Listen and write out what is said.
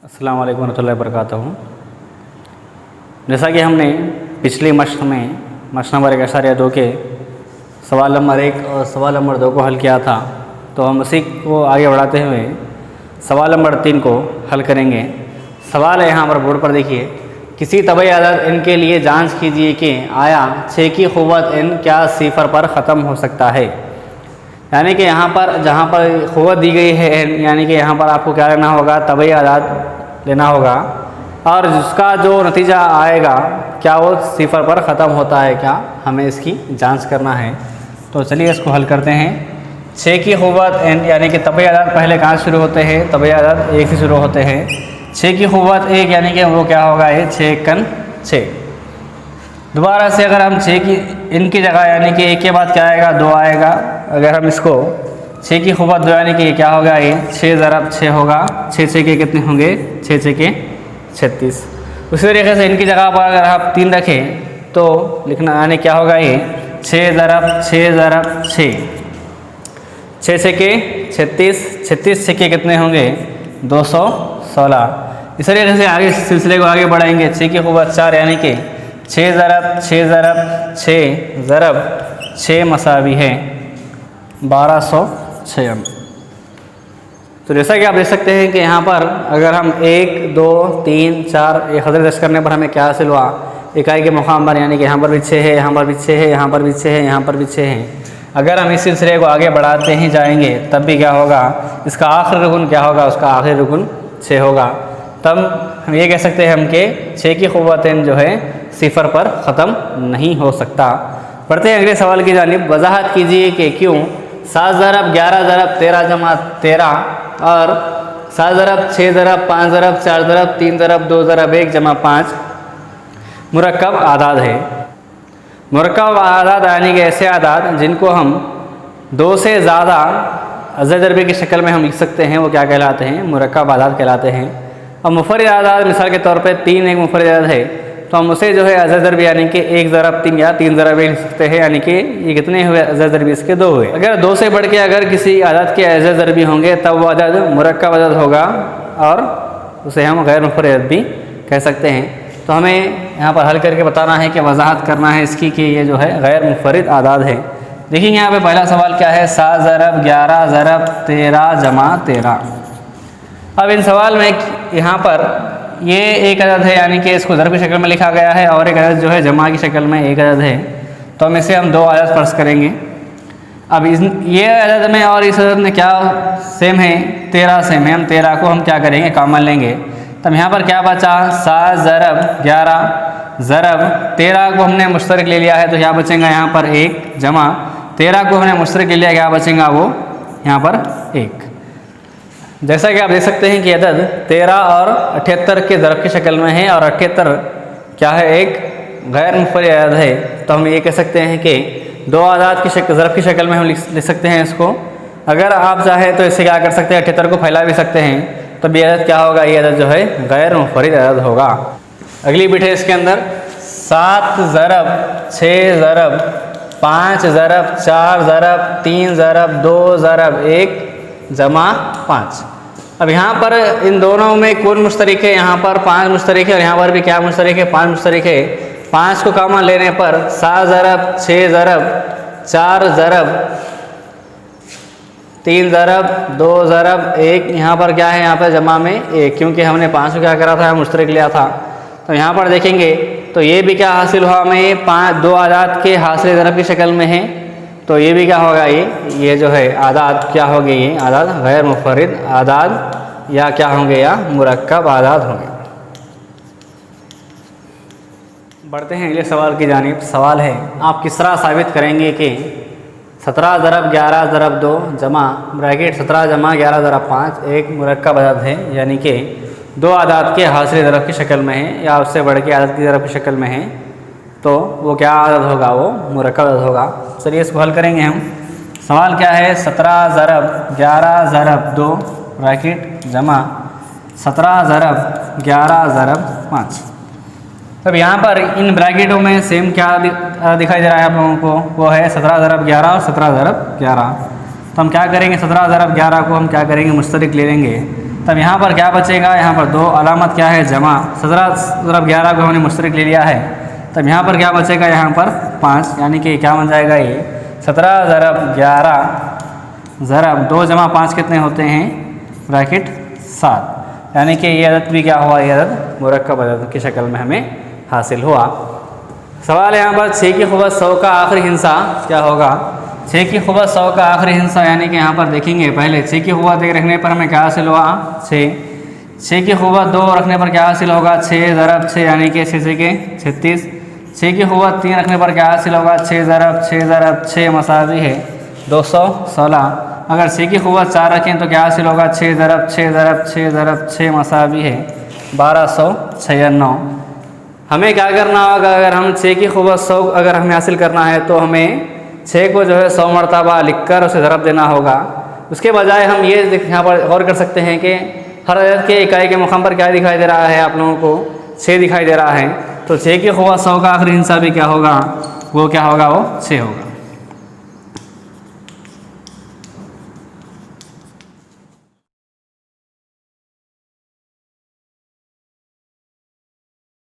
अस्सलाम वालेकुम रहमतुल्लाहि वबरकातुहू। जैसा कि हमने पिछली मश्क में मश्क नंबर 1.2 के सवाल नंबर 1 और सवाल नंबर 2 को हल किया था, तो हम उसी को आगे बढ़ाते हुए सवाल नंबर 3 को हल करेंगे। सवाल है यहाँ पर बोर्ड पर देखिए, किसी तबई अदद n के लिए जांच कीजिए कि आया 6 की क़ुव्वत n क्या सिफर पर ख़त्म हो सकता है। यानी कि यहाँ पर जहाँ पर क़ुव्वत दी गई है n, यानी कि यहाँ पर आपको क्या लेना होगा, तबई अदद लेना होगा और जिसका जो नतीजा आएगा क्या वो सिफर पर ख़त्म होता है क्या, हमें इसकी जांच करना है। तो चलिए इसको हल करते हैं। 6 की क़ुव्वत n यानी कि तबई अदद पहले कहाँ शुरू होते हैं, तबई अदद 1 से शुरू होते हैं। 6 की क़ुव्वत 1 यानी कि वो क्या होगा, ये 6 कन 6। दोबारा से अगर हम 6 की n की जगह यानी कि 1 के बाद क्या आएगा, 2 आएगा। अगर हम इसको 6 की क़ुव्वत 2 यानी कि क्या होगा, ये 6 ज़रब 6 होगा। 6 के कितने होंगे, 6 के 36। उसी तरीके से इनकी जगह पर अगर आप 3 रखें तो लिखना यानी क्या होगा, ये 6 ज़रब 6 ज़रब 6, 6 के 36, 36 के कितने होंगे, 216। इस तरीके से आगे सिलसिले को आगे बढ़ाएंगे। 6 की क़ुव्वत 4 यानी कि 6 ज़रब 6 ज़रब 6 ज़रब 6 मसावी है 1206। तो जैसा कि आप देख सकते हैं कि यहाँ पर अगर हम 1 2 3 4 एक हज़र दर्ज करने पर हमें क्या हासिल हुआ, इकाई के मुकाम पर, यानी कि यहाँ पर भी 6 है, यहाँ पर भी 6 है, यहाँ पर भी 6 है, यहाँ पर भी 6 है। अगर हम इस सिलसिले को आगे बढ़ाते ही जाएंगे तब भी क्या होगा, इसका आखिरी रुकन क्या होगा, उसका आखिरी रुकन 6 होगा। तब हम ये कह सकते हैं हम कि 6 की क़ुव्वत n जो है सिफर पर ख़त्म नहीं हो सकता। पढ़ते हैं अगले सवाल की जानिब। वजाहत कीजिए कि क्यों 7 ज़रब 11 ज़रब 13 जमा 13 और 7 ज़रब 6 ज़रब 5 ज़रब 4 ज़रब 3 ज़रब 2 ज़रब 1 जमा 5 मुरक्कब आदाद है। मुरक्कब आदाद यानी कि ऐसे आदाद जिनको हम 2 से ज़्यादा अज़द ज़रबे की शक्ल में हम लिख सकते हैं, वो क्या कहलाते हैं, मुरक्कब आदाद कहलाते हैं। और मुफर्रिद आदाद मिसाल के तौर पे 3 एक मुफर्रिद आदाद है, तो हम उसे जो है अज़द ज़रबी यानी कि 1 ज़रब 3 या 3 ज़रब 1 लिख सकते हैं, यानी कि ये कितने हुए अज़द ज़रबी, इसके 2 हुए। अगर 2 से बढ़ के अगर किसी अदद के अज़द ज़रबी होंगे तब वो अदद मुरक्कब अदद होगा और उसे हम गैर मुफर्रिद अदद भी कह सकते हैं। तो हमें यहाँ पर हल करके बताना है कि वजाहत करना है इसकी कि ये जो है गैर मुफर्रिद आदाद है। देखिए यहाँ पे पहला सवाल क्या है, 7 ज़रब 11 ज़रब 13 जमा 13। अब इन सवाल में यहाँ पर ये एक अदद है, यानी कि इसको ज़रब की शक्ल में लिखा गया है, और एक अदद जो है जमा की शक्ल में एक अदद है। तो हम इसे हम 2 अदद फर्ज करेंगे। अब ये अदद में और इस अदद में क्या सेम है, 13 सेम है। हम 13 को हम क्या करेंगे, कॉमन लेंगे। तब यहाँ पर क्या बचा, 7 ज़रब 11 ज़रब 13 को हमने मुश्तरक ले लिया है, तो क्या बचेगा यहाँ पर 1 जमा 13 को हमने मुश्तरक ले लिया, क्या बचेगा वो यहाँ पर 1। जैसा कि आप देख सकते हैं कि अदद 13 और 78 के ज़रब की शक्ल में है, और 78 क्या है, एक गैर मुफर्रिद अदद है। तो हम ये कह सकते हैं कि 2 आदाद की ज़रब की शक्ल में हम लिख सकते हैं इसको। अगर आप चाहें तो इससे क्या कर सकते हैं, 78 को फैला भी सकते हैं, तो ये अदद क्या होगा, ये अदद जो है गैर मुफर्रिद अदद होगा। अगली बिट है इसके अंदर 7 ज़रब 6 ज़रब 5 ज़रब 4 ज़रब 3 ज़रब 2 ज़रब 1 जमा 5। अब यहाँ पर इन दोनों में कौन मुश्तरक है, यहाँ पर 5 मुश्तरक है और यहाँ पर भी क्या मुश्तरक है, 5 मुश्तरक है। 5 को कॉमन लेने पर 7 ज़रब 6 ज़रब 4 ज़रब 3 ज़रब 2 ज़रब 1, यहाँ पर क्या है, यहाँ पर जमा में 1, क्योंकि हमने 5 को क्या करा था, मुश्तरक लिया था। तो यहाँ पर देखेंगे तो ये भी क्या हासिल हुआ हमें, 2 आदाद के हासिल ज़रब की शक्ल में है। तो ये भी क्या होगा, ये जो है आदाद क्या होंगे, ये आदाद गैर मुफर्रिद आदाद या क्या होंगे, या मुरक्कब आदाद होंगे। बढ़ते हैं अगले सवाल की जानिब। सवाल है, आप किस तरह साबित करेंगे कि 17 ज़रब 11 ज़रब 2 जमा ब्रैकेट 17 जमा 11 ज़रब 5 एक मुरक्कब आदाद है, यानी कि 2 आदाद के हासिल ज़रब की शक्ल में है या उससे बढ़ के आदद की ज़रब की शक्ल में है, तो वो क्या आदद होगा, वो मुरक्कब आदद होगा। चलिए इसको हल करेंगे हम। सवाल क्या है, 17 ज़रब 11 ज़रब 2 ब्रैकेट जमा 17 ज़रब 11 ज़रब 5। अब यहाँ पर इन ब्रैकेटों में सेम क्या दिखाई दे रहा है आप लोगों को, वो है 17 ज़रब 11 और 17 ज़रब 11। तो हम क्या करेंगे, 17 ज़रब 11 को हम क्या करेंगे, मुश्तरक ले लेंगे। तब यहाँ पर क्या बचेगा, यहाँ पर 2 अलामत क्या है, जमा। 17 ज़रब 11 को हमने मुश्तरक ले लिया है, तब यहाँ पर क्या बचेगा, यहाँ पर 5, यानी कि क्या बन जाएगा ये 17 ज़रब 11 ज़रब 2 जमा 5 कितने होते हैं, ब्रैकेट 7, यानी कि ये अदद भी क्या हुआ, ये अदद मुरक्कब अदद की शक्ल में हमें हासिल हुआ। सवाल है यहाँ पर 6 की ख़ुबत 100 का आखिरी हिस्सा क्या होगा। 6 की ख़ुबत 100 का आखिरी हिस्सा, यानी कि यहाँ पर देखेंगे पहले 6 की ख़ुबत 1 रखने पर हमें क्या हासिल हुआ, 6 की ख़ुबत 2 रखने पर क्या हासिल होगा, 6 ज़रब 6, यानी कि 6 के 36। 6 की ख़ुबत 3 रखने पर क्या हासिल होगा, 6 ज़रब 6 मसावी है 216। अगर 6 की ख़ुबत 4 रखें तो क्या हासिल होगा, 6 ज़रब 6 मसावी है 1296। हमें क्या करना होगा, अगर हम 6 की ख़ुबत 100 अगर हमें हासिल करना है तो हमें 6 को जो है 100 मरतबा लिख कर उसे ज़रब देना होगा। उसके बजाय हम ये यहाँ पर गौर कर सकते हैं कि हर अदद के इकाई के मुकाम पर क्या दिखाई दे रहा है, आप लोगों को 6 दिखाई दे रहा है। तो 6 की ख़ुबत 100 का आखिरी हिस्सा भी क्या होगा, वो क्या होगा, वो 6 होगा।